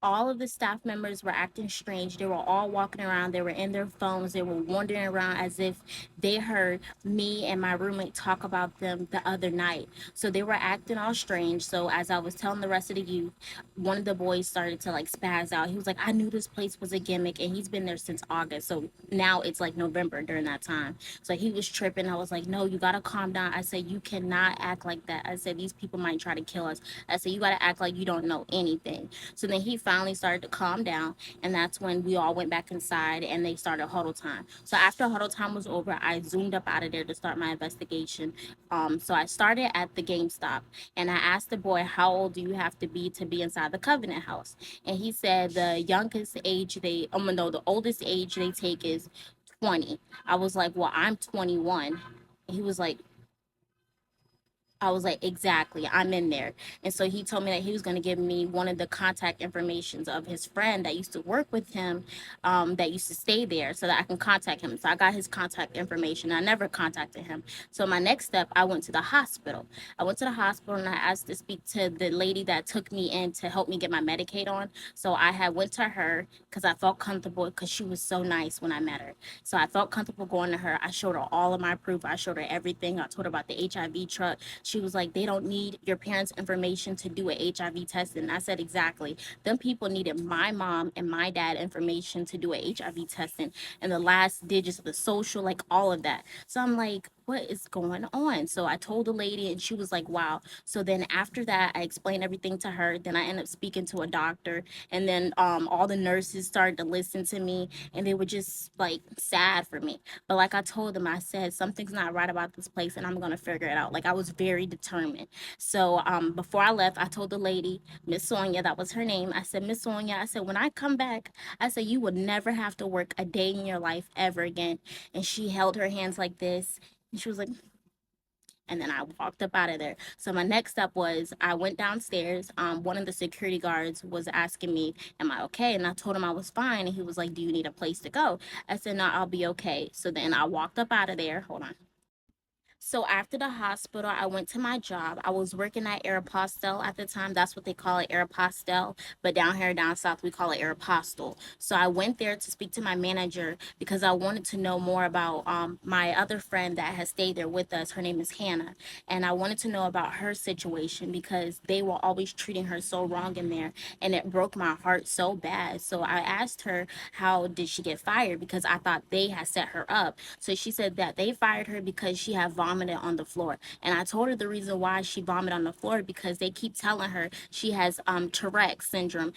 all of the staff members were acting strange. They were all walking around. They were in their phones. They were wandering around as if they heard me and my roommate talk about them the other night. So they were acting all strange. So as I was telling the rest of the youth, one of the boys started to like spaz out. He was like, I knew this place was a gimmick, and he's been there since August. So now it's like November during that time. So he was tripping. I was like, no, you gotta calm down. I said, you cannot act like that. I said, these people might try to kill us. I said, you gotta act like you don't know anything. So then he finally started to calm down, and that's when we all went back inside and they started huddle time. So after huddle time was over, I zoomed up out of there to start my investigation. So I started at the GameStop, and I asked the boy, how old do you have to be inside the Covenant House? And he said the youngest age they, no, the oldest age they take is 20. I was like, well, I'm 21. He was like, I was like, exactly, I'm in there. And so he told me that he was going to give me one of the contact informations of his friend that used to work with him, that used to stay there, so that I can contact him. So I got his contact information. I never contacted him. So my next step, I went to the hospital. I went to the hospital and I asked to speak to the lady that took me in to help me get my Medicaid on. So I had went to her because I felt comfortable because she was so nice when I met her. So I felt comfortable going to her. I showed her all of my proof. I showed her everything. I told her about the HIV truck. She was like, they don't need your parents' information to do an HIV test. And I said, exactly. Them people needed my mom and my dad information to do an HIV testing and the last digits of the social, like all of that. So I'm like, what is going on? So I told the lady and she was like, wow. So then after that, I explained everything to her. Then I ended up speaking to a doctor. And then all the nurses started to listen to me and they were just like sad for me. But like I told them, I said, something's not right about this place and I'm going to figure it out. Like I was very determined. So before I left, I told the lady, Miss Sonia, that was her name. I said, Miss Sonia, I said, when I come back, I said, you would never have to work a day in your life ever again. And she held her hands like this. And she was like, and then I walked up out of there. So my next step was I went downstairs. One of the security guards was asking me, "Am I okay?" And I told him I was fine. And he was like, "Do you need a place to go?" I said, "No, I'll be okay." So then I walked up out of there. Hold on. So after the hospital, I went to my job. I was working at Aeropostale at the time. That's what they call it, Aeropostale. But down here, down south, we call it Aeropostale. So I went there to speak to my manager because I wanted to know more about my other friend that has stayed there with us. Her name is Hannah. And I wanted to know about her situation because they were always treating her so wrong in there. And it broke my heart so bad. So I asked her, how did she get fired? Because I thought they had set her up. So she said that they fired her because she had vomited on the floor. And I told her the reason why she vomited on the floor because they keep telling her she has Tourette syndrome.